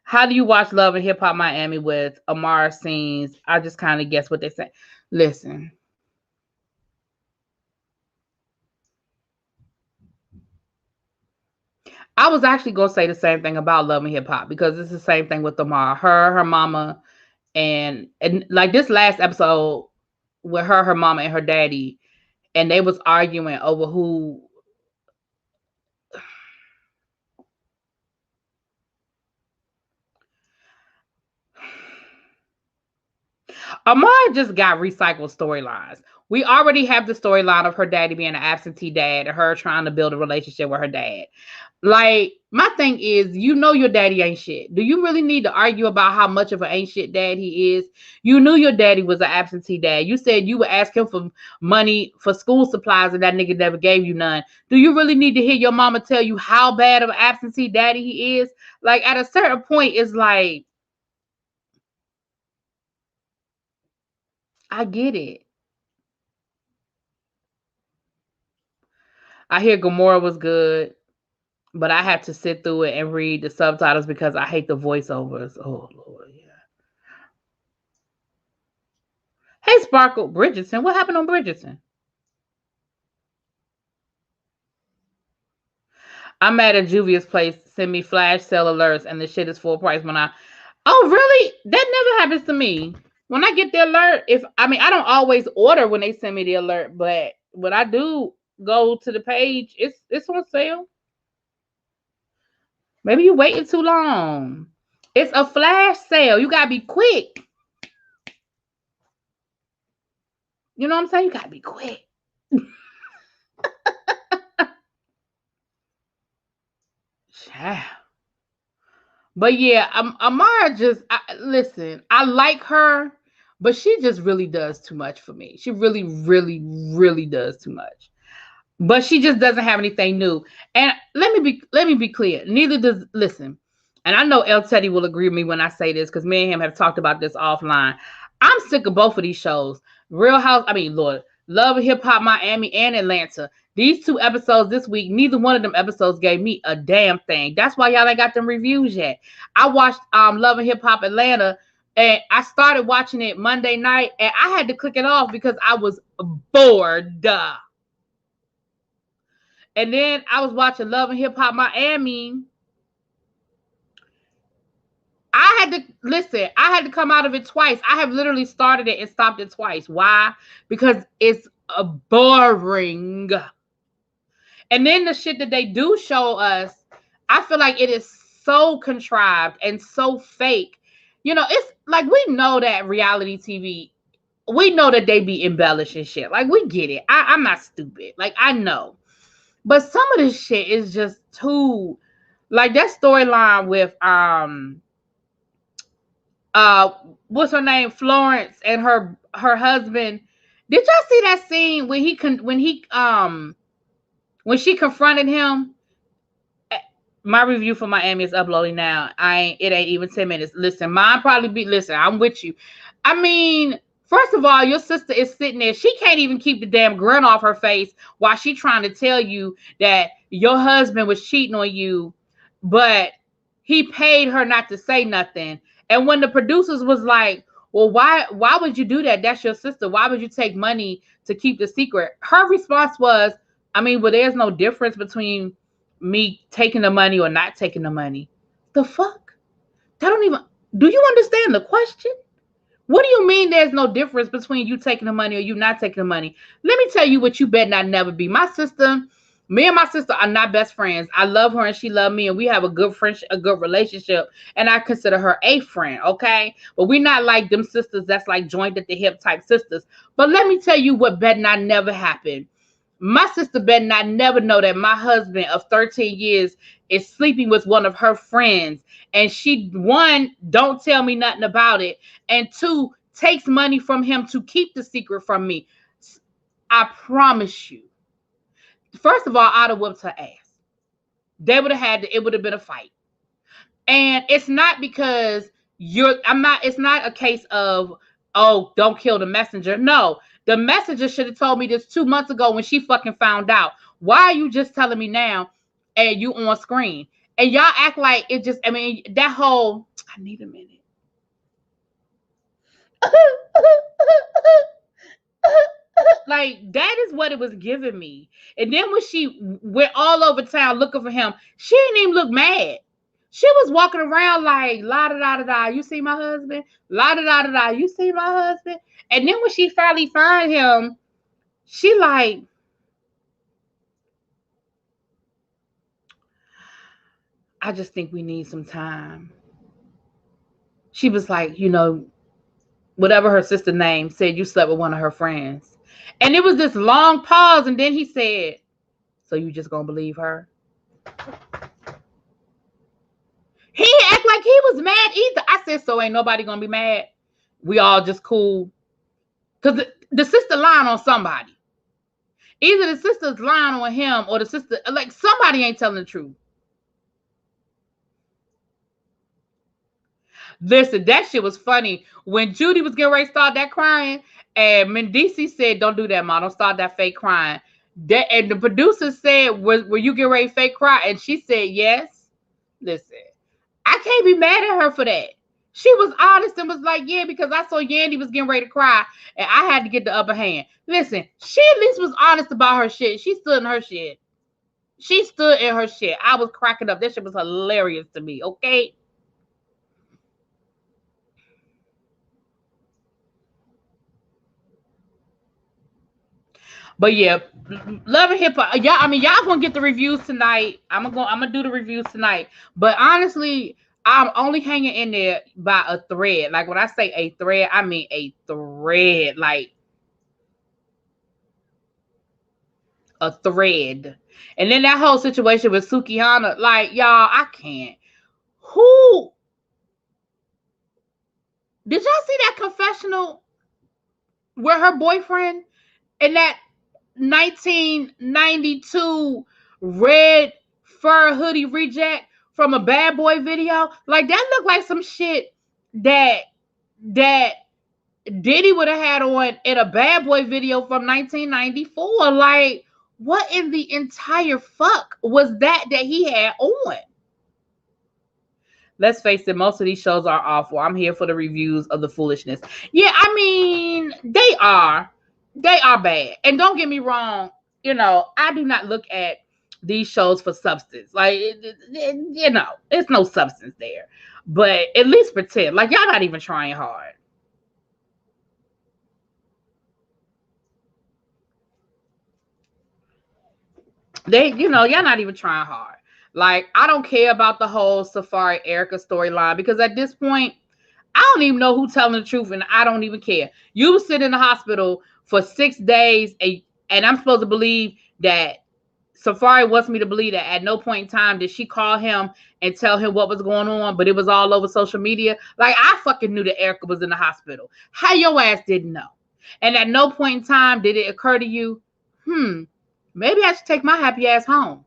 how do you watch Love and Hip Hop Miami with Amara scenes? I just kind of guess what they say. Listen, I was actually gonna say the same thing about Love and Hip Hop because it's the same thing with Amara, her mama, and like this last episode with her mama, and her daddy, and they was arguing over who. Amara just got recycled storylines. We already have the storyline of her daddy being an absentee dad and her trying to build a relationship with her dad. Like, my thing is, you know your daddy ain't shit. Do you really need to argue about how much of an ain't shit dad he is? You knew your daddy was an absentee dad. You said you would ask him for money for school supplies and that nigga never gave you none. Do you really need to hear your mama tell you how bad of an absentee daddy he is? Like, at a certain point, it's like, I get it. I hear Gamora was good, but I had to sit through it and read the subtitles because I hate the voiceovers. Oh Lord, yeah. Hey, Sparkle Bridgerton, what happened on Bridgerton? I'm mad at Juvia's Place. Send me flash sale alerts, and the shit is full price when I. Oh really? That never happens to me. When I get the alert, I don't always order when they send me the alert, but when I do go to the page, it's on sale. Maybe you waiting too long. It's a flash sale. You gotta be quick. You know what I'm saying? You gotta be quick. Yeah. But yeah, Amara listen, I like her, but she just really does too much for me. She really, really, really does too much. But she just doesn't have anything new. And let me be clear. Neither does listen. And I know El Teddy will agree with me when I say this because me and him have talked about this offline. I'm sick of both of these shows. Love and Hip Hop Miami and Atlanta. These 2 episodes this week, neither one of them episodes gave me a damn thing. That's why y'all ain't got them reviews yet. I watched Love and Hip Hop Atlanta, and I started watching it Monday night, and I had to click it off because I was bored. And then I was watching Love and Hip Hop Miami. I had to come out of it twice. I have literally started it and stopped it twice. Why? Because it's boring. And then the shit that they do show us, I feel like it is so contrived and so fake. You know, it's like we know that reality TV, we know that they be embellishing shit. Like, we get it. I'm not stupid. Like, I know. But some of this shit is just too, like that storyline with what's her name, Florence, and her husband. Did y'all see that scene when she confronted him? My review for Miami is uploading now. It ain't even 10 minutes. Listen, I'm with you. I mean, first of all, your sister is sitting there. She can't even keep the damn grin off her face while she trying to tell you that your husband was cheating on you, but he paid her not to say nothing. And when the producers was like, well, why would you do that? That's your sister. Why would you take money to keep the secret? Her response was, well, there's no difference between me taking the money or not taking the money. The fuck? Do you understand the question? What do you mean there's no difference between you taking the money or you not taking the money? Let me tell you what you better not never be. Me and my sister are not best friends. I love her and she loves me, and we have a good friendship, a good relationship, and I consider her a friend, okay? But we're not like them sisters that's like joined at the hip type sisters. But let me tell you what better not never happen. My sister better not never know that my husband of 13 years is sleeping with one of her friends. And she, one, don't tell me nothing about it. And two, takes money from him to keep the secret from me. I promise you. First of all, I'd have whooped her ass. They would have had to, it would have been a fight. And it's not because it's not a case of, oh, don't kill the messenger. No, the messenger should have told me this 2 months ago when she fucking found out. Why are you just telling me now and you on screen? And y'all act like it just, I mean, that whole, I need a minute. Like, that is what it was giving me. And then when she went all over town looking for him, she didn't even look mad. She was walking around like, la da da da da, you see my husband? La da da da da, you see my husband? And then when she finally found him, she like, I just think we need some time. She was like, you know, whatever her sister name said, you slept with one of her friends. And it was this long pause, and then he said, so you just gonna believe her? He act like he was mad either. I said, so ain't nobody gonna be mad. We all just cool. Because the sister lying on somebody. Either the sister's lying on him or the sister, like, somebody ain't telling the truth. Listen, that shit was funny. When Judy was getting ready to start that crying, and Mendici said, don't do that, Ma. Don't start that fake crying. And the producer said, were you getting ready to fake cry? And she said, yes. Listen, I can't be mad at her for that. She was honest and was like, yeah, because I saw Yandy was getting ready to cry and I had to get the upper hand. Listen, she at least was honest about her shit. She stood in her shit. She stood in her shit. I was cracking up. That shit was hilarious to me, okay? But yeah, Love and Hip Hop. Y'all, I mean, y'all gonna get the reviews tonight. I'm gonna do the reviews tonight. But honestly, I'm only hanging in there by a thread. Like when I say a thread, I mean a thread. Like a thread. And then that whole situation with Sukihana, like, y'all, I can't. Who did y'all see that confessional where her boyfriend in that 1992 red fur hoodie reject from a Bad Boy video? Like, that looked like some shit that Diddy would have had on in a Bad Boy video from 1994. Like, what in the entire fuck was that he had on? Let's face it, most of these shows are awful. I'm here for the reviews of the foolishness. Yeah, I mean, they are bad. And don't get me wrong, you know, I do not look at these shows for substance. Like, you know, there's no substance there. But at least pretend. Like, y'all not even trying hard. You know, y'all not even trying hard. Like, I don't care about the whole Safari Erica storyline because at this point, I don't even know who's telling the truth, and I don't even care. You sit in the hospital for 6 days, and I'm supposed to believe that Safari wants me to believe that at no point in time did she call him and tell him what was going on, but it was all over social media. Like, I fucking knew that Erica was in the hospital. How your ass didn't know? And at no point in time did it occur to you, maybe I should take my happy ass home.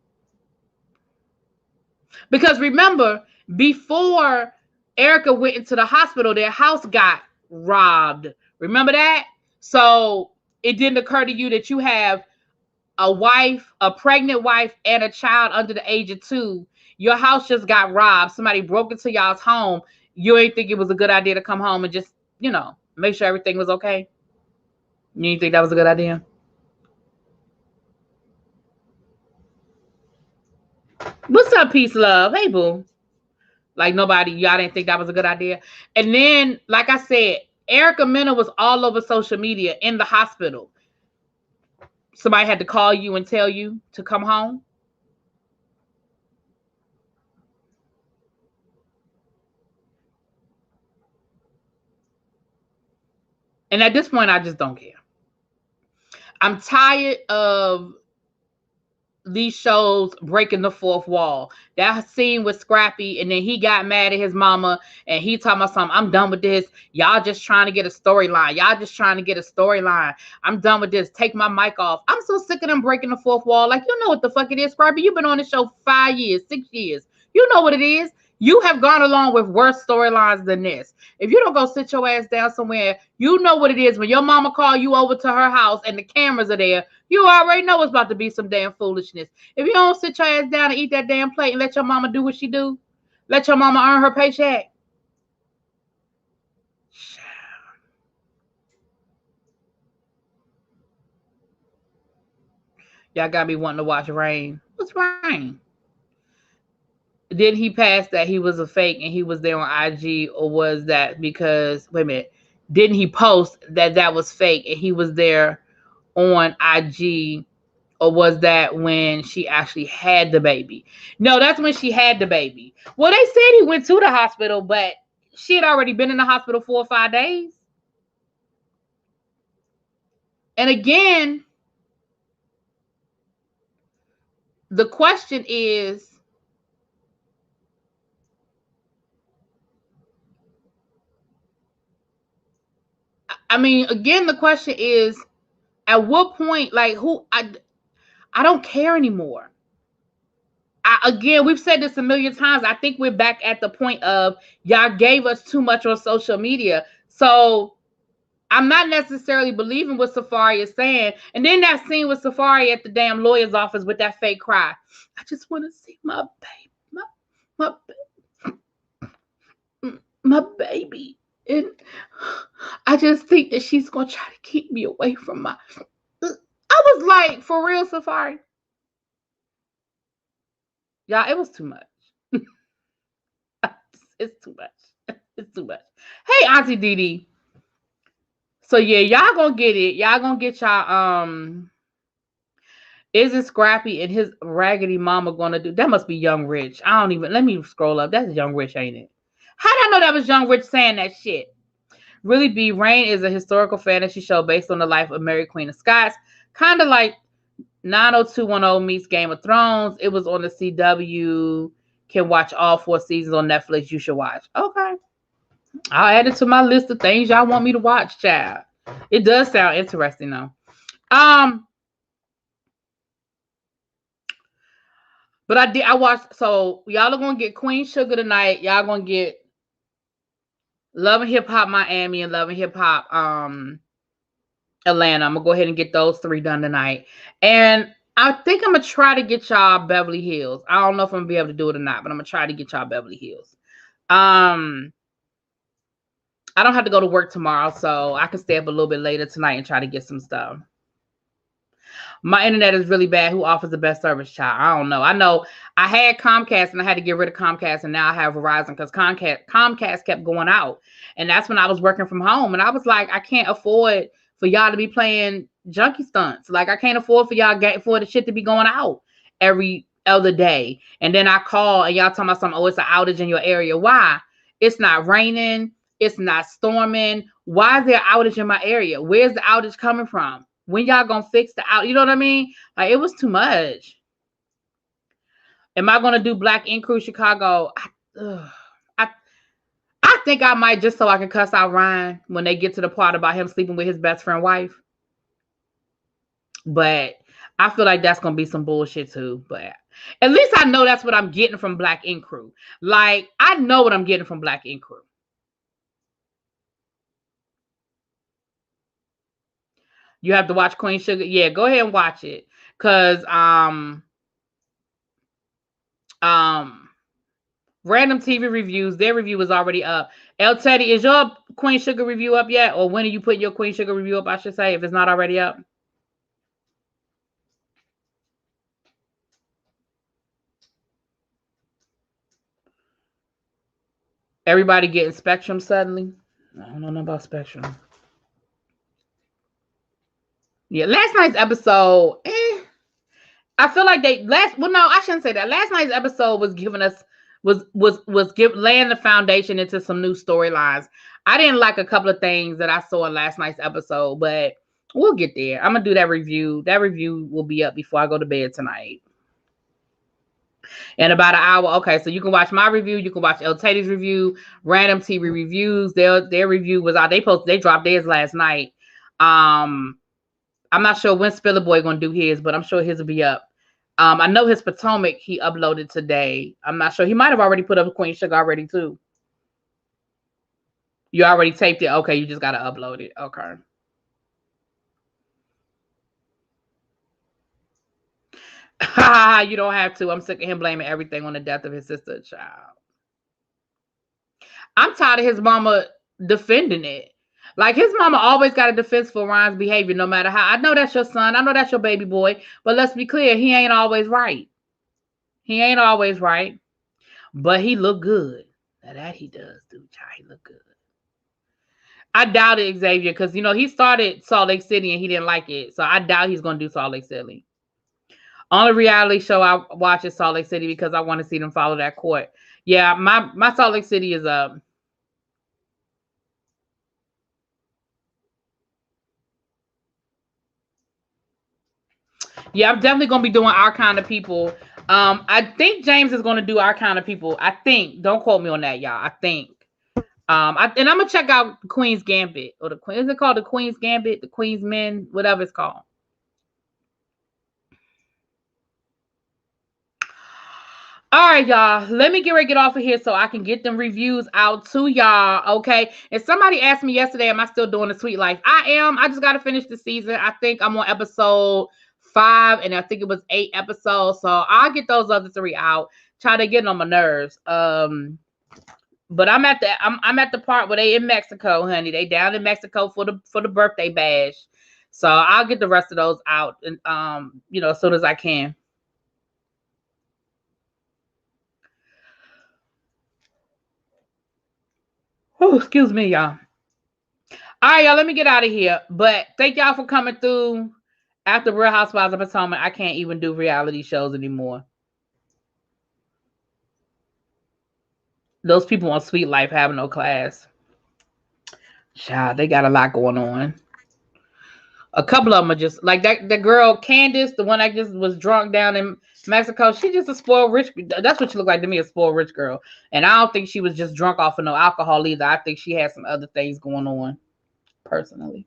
Because remember, before Erica went into the hospital, their house got robbed. Remember that? So it didn't occur to you that you have a wife, a pregnant wife, and a child under the age of 2. Your house just got robbed. Somebody broke into y'all's home. You ain't think it was a good idea to come home and just, you know, make sure everything was okay? You didn't think that was a good idea? What's up, peace, love? Hey, boo. Like, nobody, y'all didn't think that was a good idea. And then, like I said, Erica Mena was all over social media in the hospital. Somebody had to call you and tell you to come home. And at this point, I just don't care. I'm tired of these shows breaking the fourth wall. That scene with Scrappy, and then he got mad at his mama, and he talking about something. I'm done with this. Y'all just trying to get a storyline. Y'all just trying to get a storyline. I'm done with this. Take my mic off. I'm so sick of them breaking the fourth wall. Like, you know what the fuck it is, Scrappy. You've been on the show 5 years, 6 years. You know what it is. You have gone along with worse storylines than this. If you don't go sit your ass down somewhere, you know what it is. When your mama call you over to her house and the cameras are there, you already know it's about to be some damn foolishness. If you don't sit your ass down and eat that damn plate and let your mama do what she do, let your mama earn her paycheck. Y'all got me wanting to watch Rain. What's Rain? Did he pass that he was a fake and he was there on IG, or was that because, wait a minute, didn't he post that that was fake and he was there on IG, or was that when she actually had the baby? No, that's when she had the baby. Well, they said he went to the hospital, but she had already been in the hospital 4 or 5 days. And again, the question is, I mean, again, the question is, at what point, like, I don't care anymore. Again, we've said this a million times. I think we're back at the point of y'all gave us too much on social media. So I'm not necessarily believing what Safari is saying. And then that scene with Safari at the damn lawyer's office with that fake cry. I just want to see my baby, my baby. And I just think that she's going to try to keep me away from my... I was like, for real, Safari? Y'all, it was too much. It's too much. It's too much. Hey, Auntie Dee. So yeah, y'all gonna get it. Y'all gonna get y'all is it Scrappy and his raggedy mama gonna do? That must be Young Rich. I don't even, let me scroll up. That's Young Rich, ain't it? How did I know that was Young Rich saying that shit? Really Be Rain is a historical fantasy show based on the life of Mary Queen of Scots. Kind of like 90210 meets Game of Thrones. It was on the CW. Can watch all 4 seasons on Netflix. You should watch. Okay. I'll add it to my list of things y'all want me to watch, child. It does sound interesting, though. But I watched, so y'all are going to get Queen Sugar tonight. Y'all going to get Love and Hip Hop Miami and Love and Hip Hop Atlanta. I'm going to go ahead and get those 3 done tonight. And I think I'm going to try to get y'all Beverly Hills. I don't know if I'm going to be able to do it or not, but I'm going to try to get y'all Beverly Hills. I don't have to go to work tomorrow, so I can stay up a little bit later tonight and try to get some stuff. My internet is really bad. Who offers the best service, child? I don't know. I know I had Comcast and I had to get rid of Comcast, and now I have Verizon because Comcast kept going out. And that's when I was working from home. And I was like, I can't afford for y'all to be playing junkie stunts. Like, I can't afford for y'all for the shit to be going out every other day. And then I call and y'all talking about something, oh, it's an outage in your area. Why? It's not raining. It's not storming. Why is there an outage in my area? Where's the outage coming from? When y'all gonna fix the out? You know what I mean? Like, it was too much. Am I gonna do Black Ink Crew Chicago? I think I might, just so I can cuss out Ryan when they get to the part about him sleeping with his best friend wife. But I feel like that's gonna be some bullshit too. But at least I know that's what I'm getting from Black Ink Crew. Like, I know what I'm getting from Black Ink Crew. You have to watch Queen Sugar. Yeah, go ahead and watch it. Cause Random TV Reviews, their review is already up. El Teddy, is your Queen Sugar review up yet? Or when are you putting your Queen Sugar review up, I should say, if it's not already up? Everybody getting Spectrum suddenly? I don't know about Spectrum. Yeah, last night's episode, I feel like I shouldn't say that. Last night's episode was giving us, laying the foundation into some new storylines. I didn't like a couple of things that I saw in last night's episode, but we'll get there. I'm going to do that review. That review will be up before I go to bed tonight. In about an hour. Okay, so you can watch my review. You can watch El Teddy's review. Random TV reviews. Their review was out. They dropped theirs last night. I'm not sure when Spiller Boy gonna do his, but I'm sure his will be up. I know his Potomac he uploaded today. I'm not sure. He might have already put up Queen Sugar already too. You already taped it. Okay, you just gotta upload it. Okay. You don't have to. I'm sick of him blaming everything on the death of his sister and child. I'm tired of his mama defending it. Like, his mama always got a defense for Ryan's behavior, no matter how. I know that's your son. I know that's your baby boy. But let's be clear, he ain't always right. He ain't always right. But he look good. Now that he does, dude. He look good. I doubt it, Xavier, because, he started Salt Lake City and he didn't like it. So I doubt he's going to do Salt Lake City. Only reality show I watch is Salt Lake City because I want to see them follow that court. Yeah, my Salt Lake City is yeah, I'm definitely gonna be doing Our Kind of People. I think James is gonna do Our Kind of People. I think. Don't quote me on that, y'all. I think. And I'm gonna check out the Queen's Gambit or is it called the Queen's Gambit, the Queen's Men, whatever it's called. All right, y'all. Let me get off of here so I can get them reviews out to y'all. Okay. And somebody asked me yesterday, am I still doing the Sweet Life? I am. I just got to finish the season. I think I'm on episode 5, and I think it was 8 episodes. So I'll get those other 3 out. Try to get on my nerves. But I'm at the part where they in Mexico, honey. They down in Mexico for the birthday bash. So I'll get the rest of those out and as soon as I can. Oh, excuse me, y'all. All right, y'all, let me get out of here. But thank y'all for coming through. After Real Housewives of Potomac, I can't even do reality shows anymore. Those people on Sweet Life have no class. Child, they got a lot going on. A couple of them are just like the girl Candace, the one that just was drunk down in Mexico. She just a spoiled rich. That's what she looked like to me, a spoiled rich girl. And I don't think she was just drunk off of no alcohol either. I think she had some other things going on personally.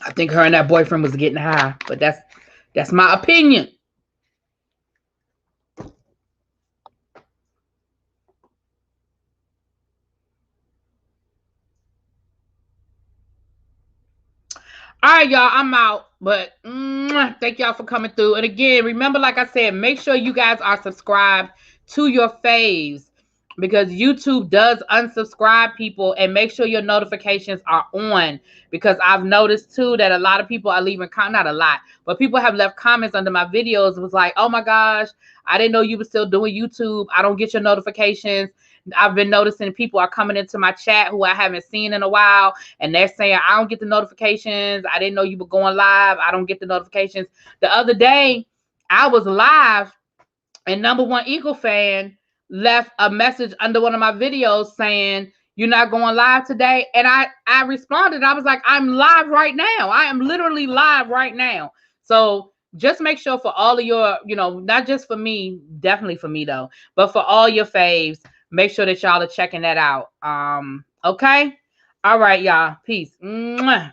I think her and that boyfriend was getting high, but that's my opinion. All right, y'all, I'm out. But thank y'all for coming through. And again, remember, like I said, make sure you guys are subscribed to your faves because YouTube does unsubscribe people, and make sure your notifications are on because I've noticed too that a lot of people are leaving not a lot, but people have left comments under my videos. It was like, oh my gosh, I didn't know you were still doing YouTube. I don't get your notifications. I've been noticing people are coming into my chat who I haven't seen in a while, and they're saying, I don't get the notifications. I didn't know you were going live. I don't get the notifications. The other day, I was live, and Number One Eagle Fan left a message under one of my videos saying, you're not going live today. And I responded. I was like, I'm live right now. I am literally live right now. So just make sure for all of your, not just for me, definitely for me though, but for all your faves, make sure that y'all are checking that out. Okay. All right, y'all. Peace. Mwah.